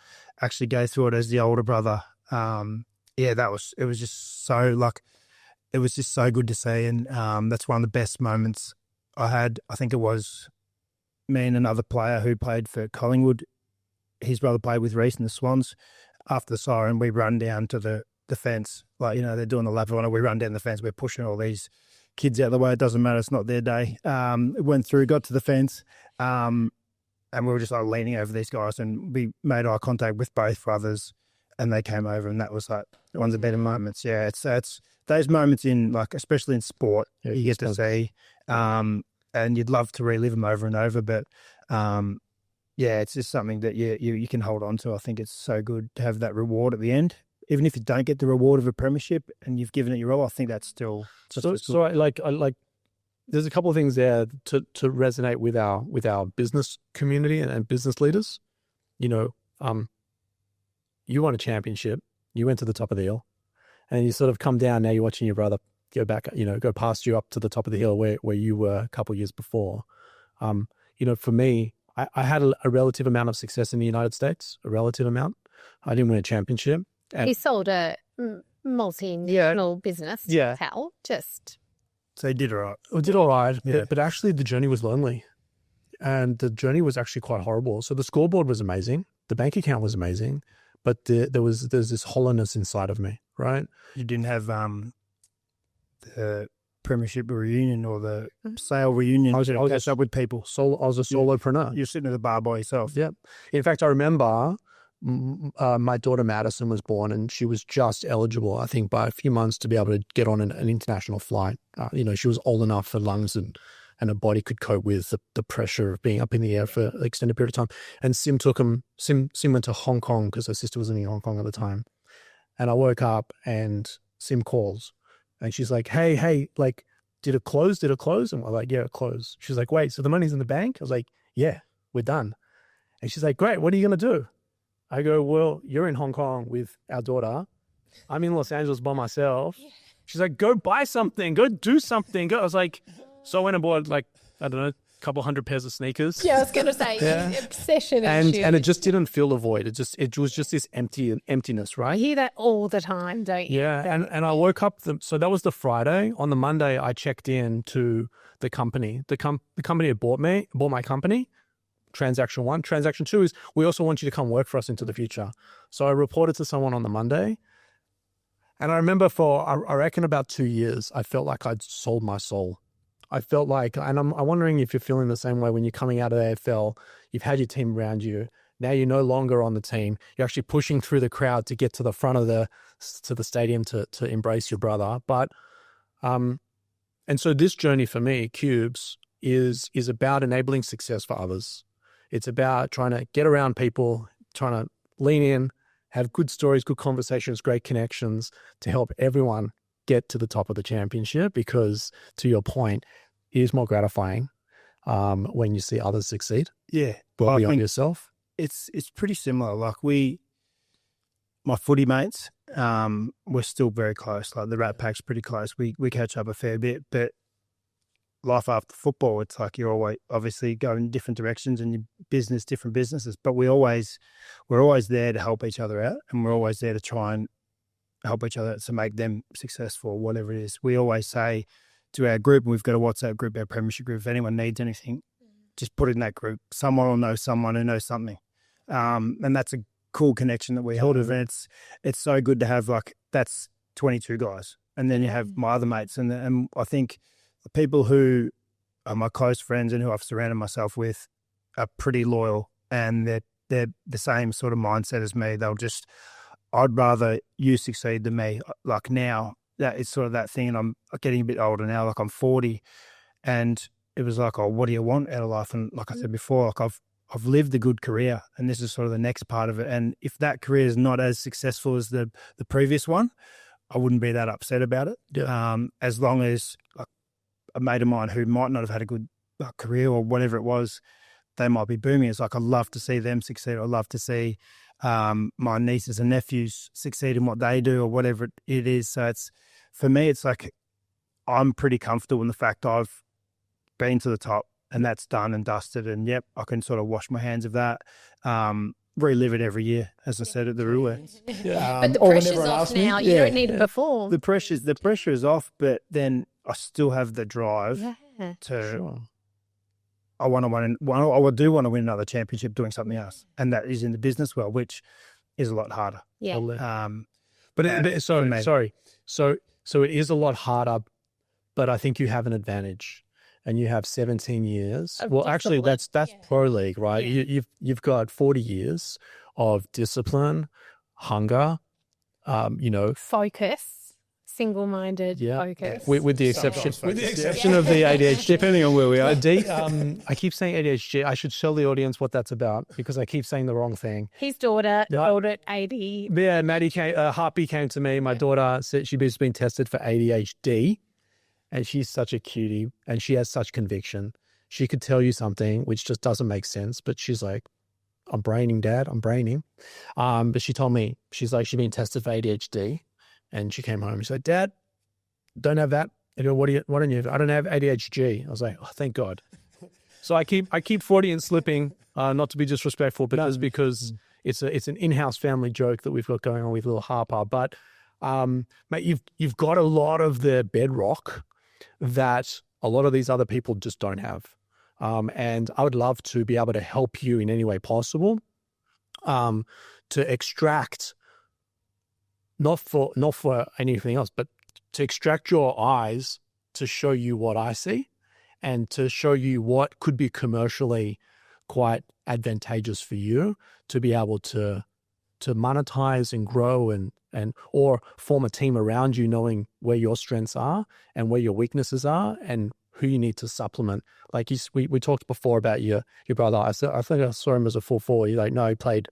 actually go through it as the older brother, it was just so good to see. And that's one of the best moments I had. I think it was me and another player who played for Collingwood. His brother played with Reece in the Swans. After the siren, we run down to the fence. Like, they're doing the lap on it. We run down the fence. We're pushing all these kids out of the way. It doesn't matter. It's not their day. It went through, got to the fence, and we were just like leaning over these guys, and we made eye contact with both brothers, and they came over, and that was like one of the better moments. Yeah, it's those moments in, like, especially in sport, you get to see, and you'd love to relive them over and over, but it's just something that you can hold on to. I think it's so good to have that reward at the end. Even if you don't get the reward of a premiership and you've given it your all, I think that's still so. I like. There's a couple of things there to resonate with our business community and business leaders. You won a championship. You went to the top of the hill, and you sort of come down. Now you're watching your brother go back. Go past you up to the top of the hill where you were a couple of years before. For me, I had a relative amount of success in the United States. A relative amount. I didn't win a championship. He sold a multinational business. Yeah. How? So he did all right. It did all right, but actually the journey was lonely. And the journey was actually quite horrible. So the scoreboard was amazing. The bank account was amazing. But there's this hollowness inside of me, right? You didn't have the premiership reunion or the sale reunion. I was catch up with people. I was a solopreneur. You're sitting at the bar by yourself. Yep. In fact, I remember my daughter Madison was born, and she was just eligible, I think, by a few months to be able to get on an international flight. She was old enough, her lungs and her body could cope with the pressure of being up in the air for an extended period of time. And Sim went to Hong Kong because her sister was in Hong Kong at the time. And I woke up and Sim calls And she's like, hey, like, did it close? Did it close? And we're like, yeah, it closed. She's like, wait, so the money's in the bank? I was like, yeah, we're done. And she's like, great, what are you going to do? I go, well, you're in Hong Kong with our daughter. I'm in Los Angeles by myself. She's like, go buy something, go do something. Go. I was like, so I went and bought like, I don't know, a couple hundred pairs of sneakers. Yeah, I was going to say, obsession and it just didn't fill a void. It was just this emptiness, right? I hear that all the time, don't you? Yeah, and I woke up, so that was the Friday. On the Monday, I checked in to the company. The company had bought my company. Transaction 1. Transaction 2 is we also want you to come work for us into the future. So I reported to someone on the Monday. And I remember for, I reckon about 2 years, I felt like I'd sold my soul. I felt like, and I'm wondering if you're feeling the same way when you're coming out of the AFL, you've had your team around you. Now you're no longer on the team. You're actually pushing through the crowd to get to the front of the stadium to embrace your brother. But, and so this journey for me, Cubes, is about enabling success for others. It's about trying to get around people, trying to lean in, have good stories, good conversations, great connections to help everyone get to the top of the championship, because to your point, it is more gratifying when you see others succeed. Yeah. But beyond yourself. It's pretty similar. Like my footy mates, we're still very close. Like the Rat Pack's pretty close. We catch up a fair bit, but life after football, it's like you're always obviously going different directions and your business, different businesses, but we're always there to help each other out, and we're always there to try and help each other to make them successful, whatever it is. We always say to our group, and we've got a WhatsApp group, our premiership group, if anyone needs anything, just put it in that group. Someone will know someone who knows something. And that's a cool connection that we have. And it's so good to have, like, that's 22 guys. And then you have my other mates. And I think the people who are my close friends and who I've surrounded myself with are pretty loyal, and they're the same sort of mindset as me. I'd rather you succeed than me. Like now, that it's sort of that thing, and I'm getting a bit older now, like I'm 40, and it was like, oh, what do you want out of life? And like I said before, like I've lived a good career, and this is sort of the next part of it. And if that career is not as successful as the previous one, I wouldn't be that upset about it. Yeah. As long as, like, a mate of mine who might not have had a good career or whatever it was, they might be booming. It's like, I love to see them succeed. I love to see my nieces and nephews succeed in what they do or whatever it is. So for me, it's like I'm pretty comfortable in the fact I've been to the top and that's done and dusted. And yep, I can sort of wash my hands of that. Relive it every year, as I said at the Ruler. But the pressure's off now. You don't need to perform. The pressure is off, but then I still have the drive to. Sure. I do want to win another championship doing something else, and that is in the business world, which is a lot harder. Yeah. Sorry. So it is a lot harder, but I think you have an advantage, and you have 17 years. Well, actually, that's pro league, right? Yeah. You've got 40 years of discipline, hunger, focus. Single-minded focus. With the exception of the ADHD, depending on where we are. I keep saying ADHD. I should tell the audience what that's about, because I keep saying the wrong thing. His daughter told it AD. Yeah, Harpy came to me. My daughter said she's been tested for ADHD, and she's such a cutie, and she has such conviction. She could tell you something which just doesn't make sense, but she's like, I'm braining, Dad. I'm braining. But she told me, she's like, she's been tested for ADHD. And she came home and she said, Dad, don't have that. I go, why don't you have? I don't have ADHD. I was like, oh, thank God. So I keep 40 and slipping, not to be disrespectful, but because it's an in-house family joke that we've got going on with little Harper. But mate, you've got a lot of the bedrock that a lot of these other people just don't have. And I would love to be able to help you in any way possible to extract, not for anything else, but to extract your eyes to show you what I see and to show you what could be commercially quite advantageous for you to be able to monetize and grow and or form a team around you, knowing where your strengths are and where your weaknesses are and who you need to supplement. Like we talked before about your brother. I think I saw him as a 4-4. You're like, no, he played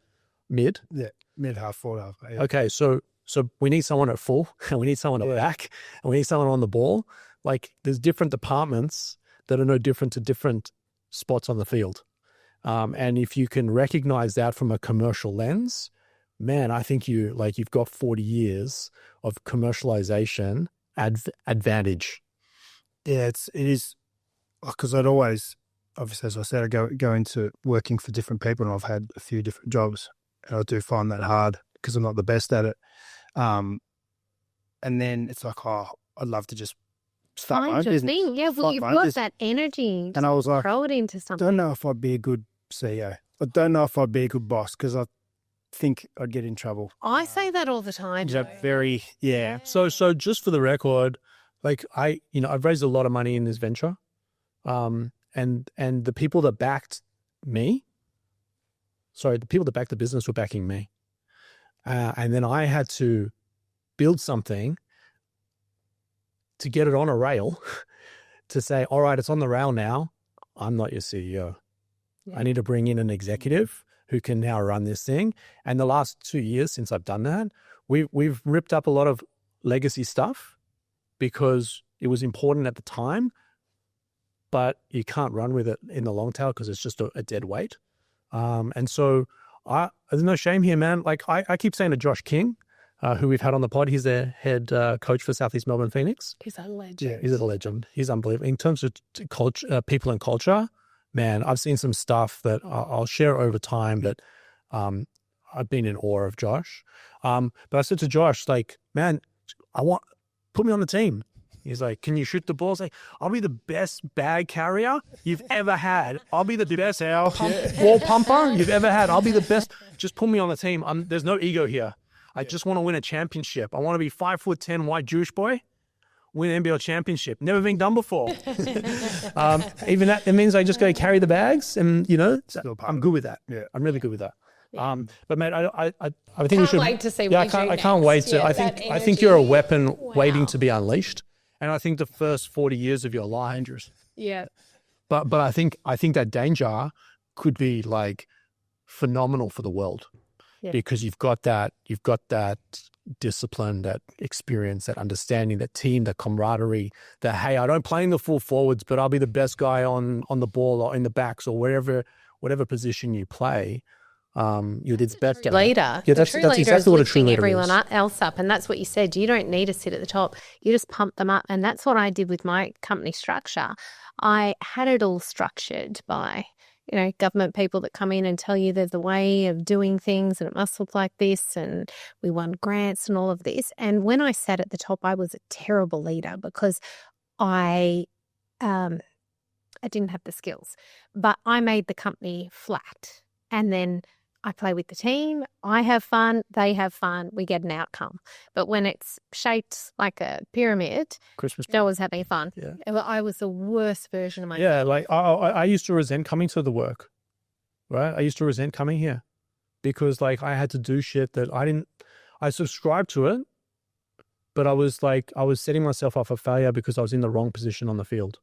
mid. Yeah, mid, half, forward, half. Yeah. Okay, so So we need someone at full, and we need someone at back, and we need someone on the ball. Like there's different departments that are no different to different spots on the field. And if you can recognize that from a commercial lens, man, I think you've got 40 years of commercialization advantage. Yeah, it is because I'd always, obviously, as I said, I go into working for different people, and I've had a few different jobs, and I do find that hard because I'm not the best at it. And then it's like, oh, I'd love to just start my own business. Yeah, well, you've got that energy. And I was like, throw it into something. I don't know if I'd be a good CEO. I don't know if I'd be a good boss because I think I'd get in trouble. I say that all the time. So just for the record, like I've raised a lot of money in this venture, and the people that backed the business were backing me, and then I had to build something to get it on a rail, to say, all right, it's on the rail now. I'm not your CEO. I need to bring in an executive who can now run this thing. And the last 2 years since I've done that, we've ripped up a lot of legacy stuff because it was important at the time, but you can't run with it in the long tail because it's just a dead weight. And so there's no shame here, man. Like I keep saying to Josh King, who we've had on the pod, he's their head coach for Southeast Melbourne Phoenix. He's a legend. Yeah, he's a legend. He's unbelievable. In terms of culture, people and culture, man, I've seen some stuff that I'll share over time that I've been in awe of Josh. But I said to Josh, like, man, put me on the team. He's like, can you shoot the ball? I was like, I'll be the best bag carrier you've ever had. I'll be the best ball pumper you've ever had. I'll be the best. Just put me on the team. There's no ego here. I just want to win a championship. I want to be 5'10" white Jewish boy, win an NBL championship. Never been done before. Even that, it means I just go carry the bags, and I'm good with that. Yeah, I'm really good with that. Yeah. But mate, I think we should. Wait to see. Yeah, what I can't wait to. Yeah, I think you're a weapon Wow. waiting to be unleashed, and I think the first 40 years of your life dangerous. Yeah. But I think that danger could be like phenomenal for the world. Yeah. Because you've got that discipline, that experience, that understanding, that team, that camaraderie, that, hey, I don't play in the full forwards, but I'll be the best guy on the ball or in the backs or whatever position you play. You're the best leader. Yeah, that's exactly what a true leader everyone is. else up, and that's what you said. You don't need to sit at the top. You just pump them up, and that's what I did with my company structure. I had it all structured by government people that come in and tell you there's a way of doing things and it must look like this, and we won grants and all of this. And when I sat at the top, I was a terrible leader because I didn't have the skills, but I made the company flat. And then I play with the team, I have fun, they have fun, we get an outcome. But when it's shaped like a pyramid, no one's having fun. Yeah. I was the worst version of myself. Yeah, like I used to resent coming to the work, right? I used to resent coming here because like I had to do shit that I subscribed to it, but I was setting myself up for failure because I was in the wrong position on the field.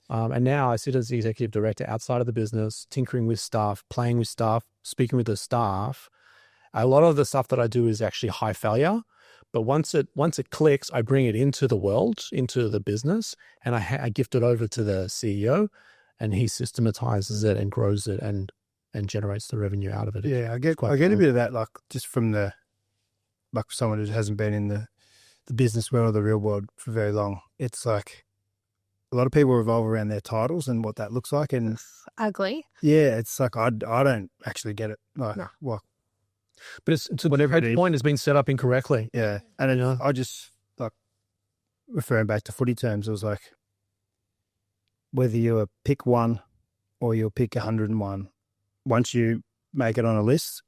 And now I sit as the executive director outside of the business, tinkering with staff, playing with staff, speaking with the staff. A lot of the stuff that I do is actually high failure, but once it clicks, I bring it into the world, into the business, and I gift it over to the CEO, and he systematizes it and grows it and generates the revenue out of it. Yeah, I get a bit of that, like just from someone who hasn't been in the business world or the real world for very long. It's like a lot of people revolve around their titles and what that looks like, and it's ugly. Yeah, it's like I don't actually get it. Like, no. Well, but it's whatever point has been set up incorrectly. Yeah, and I just like referring back to footy terms. It was like whether you're pick one or you'll pick 101. Once you make it on a list,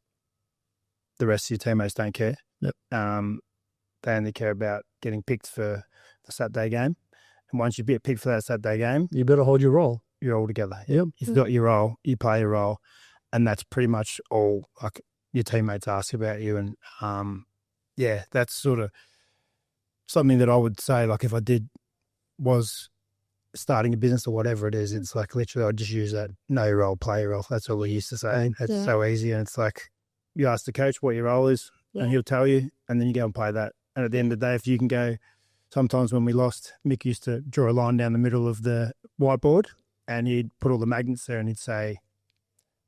the rest of your teammates don't care. Yep. They only care about getting picked for the Saturday game. And once you get picked for that Saturday game, you better hold your role. You're all together. Yep. You've got your role, you play your role, and that's pretty much all like your teammates ask about you. And that's sort of something that I would say, like if I was starting a business or whatever it is, it's like literally I'd just use that know your role, play your role. That's all we used to say. It's so easy. And it's like you ask the coach what your role is, Yeah. and he'll tell you, and then you go and play that. And at the end of the day, if you can go, sometimes when we lost, Mick used to draw a line down the middle of the whiteboard, and he'd put all the magnets there, and he'd say,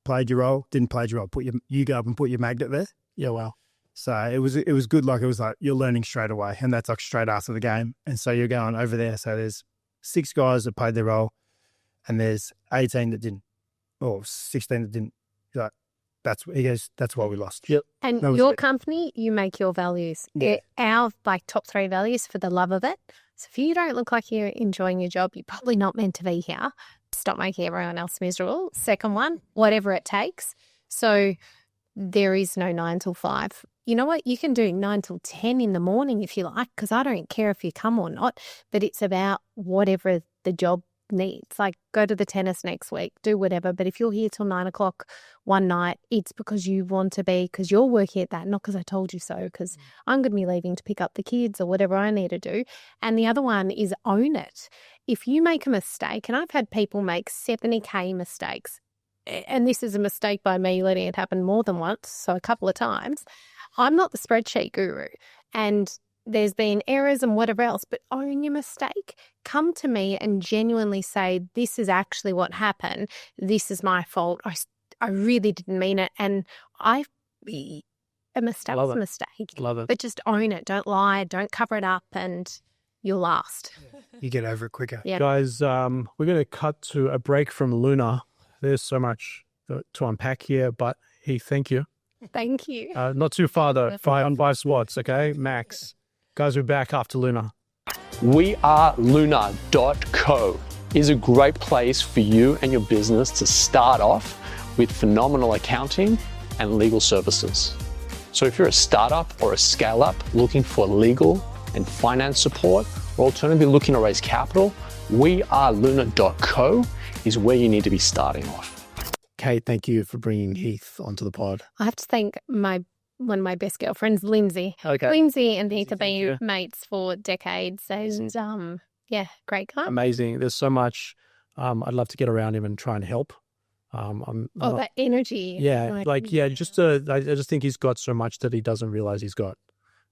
played your role, didn't play your role, you go up and put your magnet there. Yeah, wow. So it was good. Like, it was like you're learning straight away, and that's like straight after the game. And so you're going over there. So there's 6 guys that played their role, and there's 18 that didn't, or 16 that didn't. Like, he goes, that's why we lost. Yep. And That was your it. company, you make your values. Yeah. Our top 3 values for the love of it. So if you don't look like you're enjoying your job, you're probably not meant to be here. Stop making everyone else miserable. Second one, whatever it takes. So there is no 9 till 5. You know what? You can do 9 till 10 in the morning if you like, because I don't care if you come or not, but it's about whatever the job needs. Like, go to the tennis next week, do whatever. But if you're here till 9 o'clock one night, it's because you want to be, because you're working at that, not because I told you so, because I'm going to be leaving to pick up the kids or whatever I need to do. And the other one is own it. If you make a mistake, and I've had people make 70K mistakes, and this is a mistake by me letting it happen more than once, so a couple of times. I'm not the spreadsheet guru, and there's been errors and whatever else, but own your mistake. Come to me and genuinely say, this is actually what happened. This is my fault. I really didn't mean it. And a mistake's a mistake. Love it. But just own it. Don't lie. Don't cover it up, and you'll last. You get over it quicker. Yeah. Guys, we're going to cut to a break from Luna. There's so much to unpack here, but Heath, thank you. Thank you. Not too far though, 5 spots, okay? Max. Guys, we're back after Luna. weareluna.co is a great place for you and your business to start off with phenomenal accounting and legal services. So if you're a startup or a scale-up looking for legal and finance support, or alternatively looking to raise capital, weareluna.co is where you need to be starting off. Kate, thank you for bringing Heath onto the pod. I have to thank one of my best girlfriends, Lindsay. Okay. Lindsay and Heath have been mates for decades, and yeah, great guy. Amazing. There's so much. I'd love to get around him and try and help. That energy. Yeah, I just think he's got so much that he doesn't realize he's got.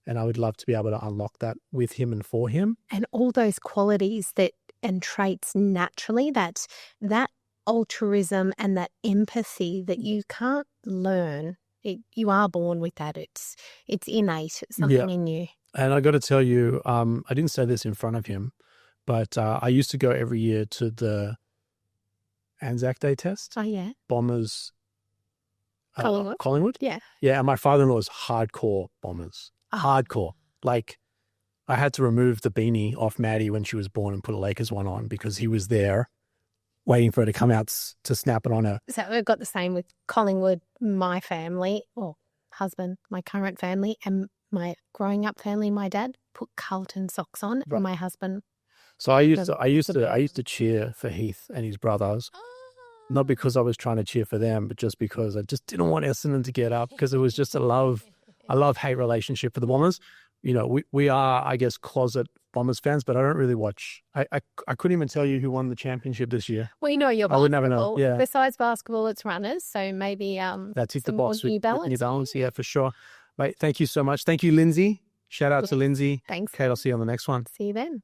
And I would love to be able to unlock that with him and for him. And all those qualities and traits naturally, that altruism and that empathy that you can't learn. You are born with that. It's innate. It's something in you. And I got to tell you, I didn't say this in front of him, but I used to go every year to the Anzac Day test. Oh, yeah. Bombers. Collingwood? Yeah. Yeah, and my father-in-law is hardcore Bombers. Oh. Hardcore. Like, I had to remove the beanie off Maddie when she was born and put a Lakers one on because he was there waiting for her to come out to snap it on her. So we've got the same with Collingwood, my family, or husband, my current family, and my growing up family. My dad put Carlton socks on, and my husband. So I used to cheer for Heath and his brothers, not because I was trying to cheer for them, but just because I just didn't want Essendon to get up, because it was just a love-hate relationship for the Bombers. You know, we are, I guess, closet Bombers fans, but I don't really watch. I couldn't even tell you who won the championship this year. We know your basketball. I would never know. Yeah. Besides basketball, it's runners. So maybe that's hit the some box more with New Balance. New Balance. Yeah, for sure. Mate, thank you so much. Thank you, Lindsay. Shout out to Lindsay. Thanks. Kate, I'll see you on the next one. See you then.